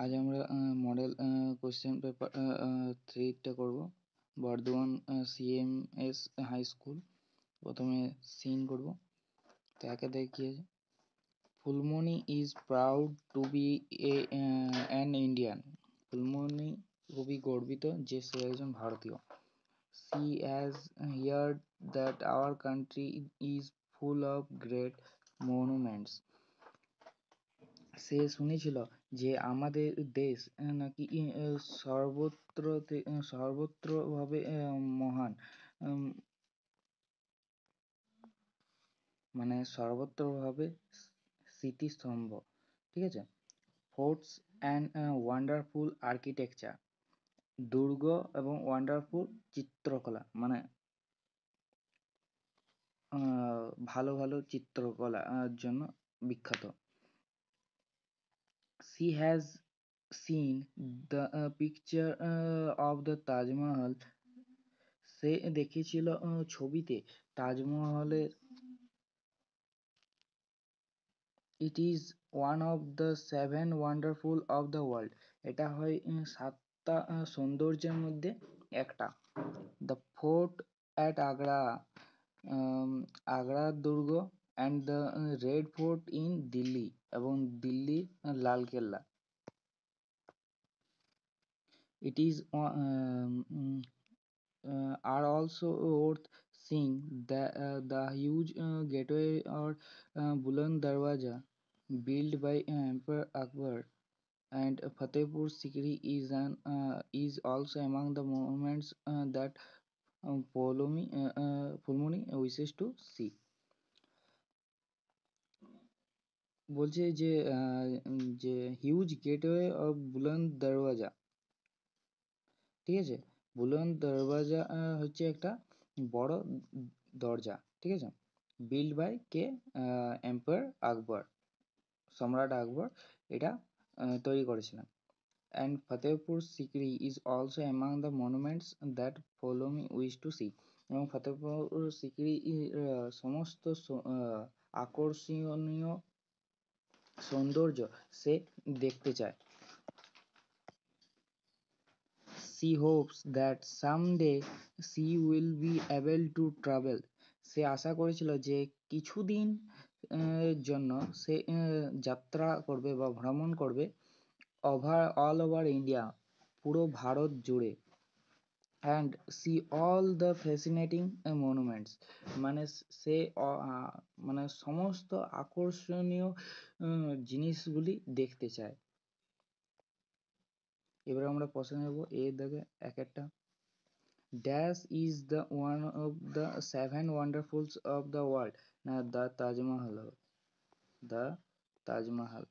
আজ আমরা model question paper 3টা করব। Bardhaman CMS high school. প্রথমে সিন করব। তো একে দেখিয়ে Phulmoni is proud to be an Indian. Phulmoni খুবই গর্বিত যে সে একজন ভারতীয়। She has heard that our country is full of great monuments. সে শুনেছিল যে আমাদের দেশ নাকি সর্বত্রভাবে মহান, মানে সর্বত্রভাবে স্মৃতিস্তম্ভ। ঠিক আছে। Forts and wonderful architecture. দুর্গ এবং ওয়ান্ডারফুল চিত্রকলা, মানে ভালো ভালো চিত্রকলা জন্য বিখ্যাত। She has seen the picture of the Taj Mahal. সে দেখেছিল ছবিতে তাজমহলের। It is one of the seven wonderful of the world. এটা হয় সাতটা সৌন্দর্যের মধ্যে একটা। The fort at Agra, Agra দুর্গ, and the red fort in Delhi, এবং দিল্লির Lal Qila. It is are also worth seeing the huge gateway or Buland Darwaja built by Emperor Akbar, and Fatehpur Sikri is also among the monuments that Pulmoni wishes to see. বলছে যে huge gateway of বুলন্দ দরওয়াজা। ঠিক আছে। বুলন্দ দরওয়াজা হচ্ছে একটা বড় দরজা। ঠিক আছে। বিল্ড বাই কে? এম্পায়ার আকবর, সম্রাট আকবর এটা তৈরি করেছিলেন। And Fatehpur Sikri is also among the monuments that Poulami wish to see. এবং ফতেহপুর সিকরি সমস্ত আকর্ষণীয় সৌন্দর্য সে দেখতে চায়। She hopes that someday she will be able to travel. সে আশা করেছিল যে কিছুদিন জন্য সে যাত্রা করবে বা ভ্রমণ করবে অল ওভার ইন্ডিয়া, পুরো ভারত জুড়ে। and see all the fascinating monuments, মানে সে মানে সমস্ত আকর্ষণীয় জিনিসগুলি দেখতে চায়। এবারে আমরা প্রশ্ন নেব। দেখে এক একটা। Dash is the one of the seven wonderfuls of the world. না, দ্য তাজমহল। দ্য তাজমহল।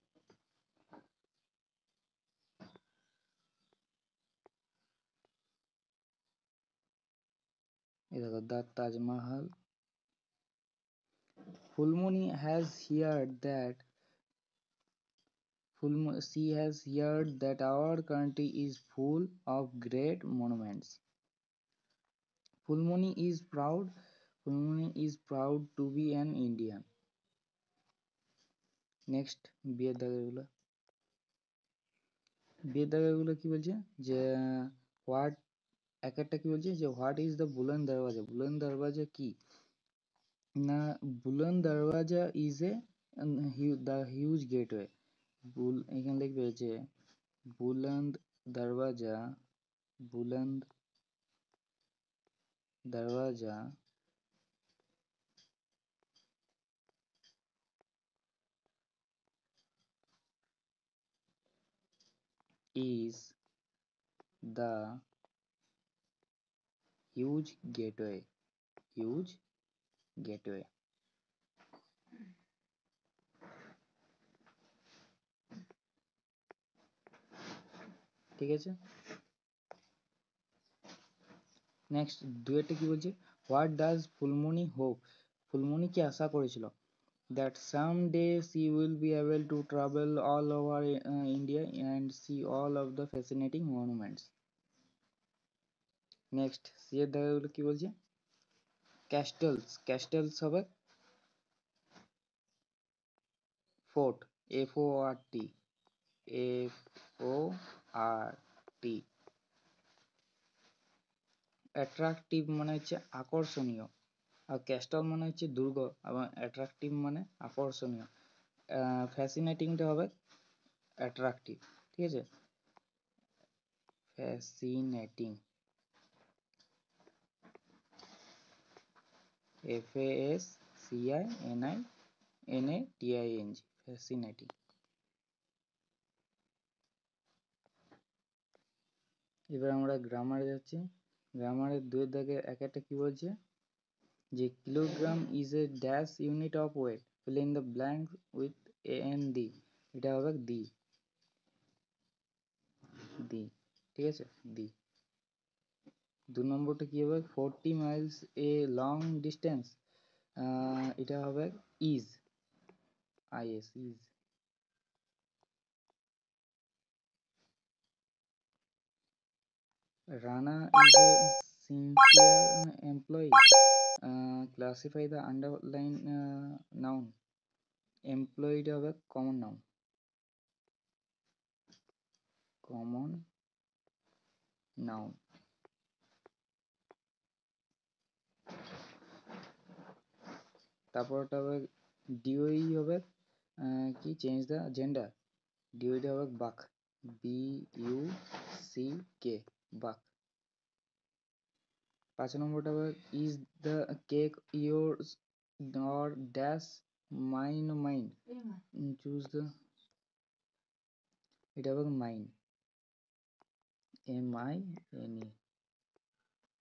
এই দেখো, the Taj Mahal. Phulmoni has heard that she has heard that our country is full of great monuments. Fulmoni is proud to be an Indian. Next, বিয়ের দাগেরগুলো কি বলছে যে what, এক একটা কি বলছে যে হোয়াট ইজ দ্য বুলন্দ দরওয়াজা। বুলন্দ দরওয়াজা কি না? বুলন্দ দরওয়াজা ইজ দ্য হিউজ গেটওয়ে। এখানে লিখবে যে বুলন্দ দরওয়াজা, বুলন্দ দরওয়াজা is the huge gateway. Huge gateway. ঠিক আছে। নেক্সট দুয়েরটা কি বলছে? What does Phulmoni hope. Phulmoni কি আশা করেছিল? That some day she will be able to travel all over India and see all of the fascinating monuments. Next C এর দাগাগুলো কি বলছে? ক্যাস্টেলস হবে ফোর্ট, FORT, FORT। অ্যাট্রাকটিভ মানে হচ্ছে আকর্ষণীয়, আর ক্যাস্টল মানে হচ্ছে দুর্গ, এবং অ্যাট্রাকটিভ মানে আকর্ষণীয়। ফ্যাসিনেটিংটা হবে অ্যাট্রাকটিভ, ঠিক আছে। Fascinating, FASCININATING, fascinating. এবার আমরা গ্রামারে যাচ্ছি। গ্রামারের 2 দাগে এক একটা কি বলছে, যে kilogram is a dash unit of weight, fill in the blank with AND, এটা হবে দি, ঠিক আছে, দি। 2 নম্বরটা কি হবে, 40 মাইলস এ লং ডিস্টেন্স, এটা হবে is, is. Rana is a sincere employee, classify the underline noun, এমপ্লয়িটা হবে কমন নাউন, কমন নাউন। তারপরটা হবে ডিওই হবে কি, চেঞ্জ দ্য জেন্ডার, ডিওইটা হবে বাক, BUCK, বাক। 5 নম্বরটা হবে is the cake yours or dash mine, choose the, এটা হবে মাইন, MINE,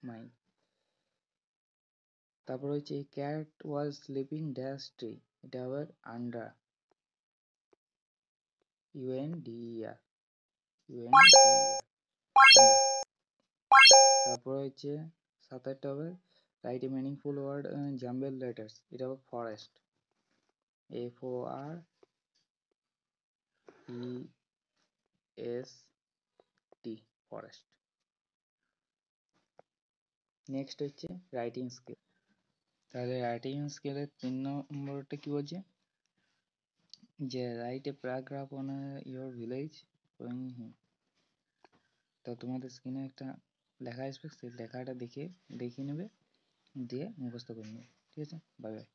মাইন। তারপর হচ্ছে cat was sleeping dash tree, এটা হবে আন্ডার, UNDER, তারপর হচ্ছে 7টা হবে write a meaningful word jumble letters, এটা হবে ফরেস্ট, FOREST, ফরেস্ট। নেক্সট হচ্ছে রাইটিং স্কিল। তাহলে রাইটিং স্কিলের 3 নম্বরটা কি বলছে, যে write a paragraph on your village. তো তোমাদের স্ক্রিনে একটা লেখা আসবে, সেই লেখাটা দেখিয়ে নেবে, দিয়ে মুখস্থ করে নেবে, ঠিক আছে। Bye bye.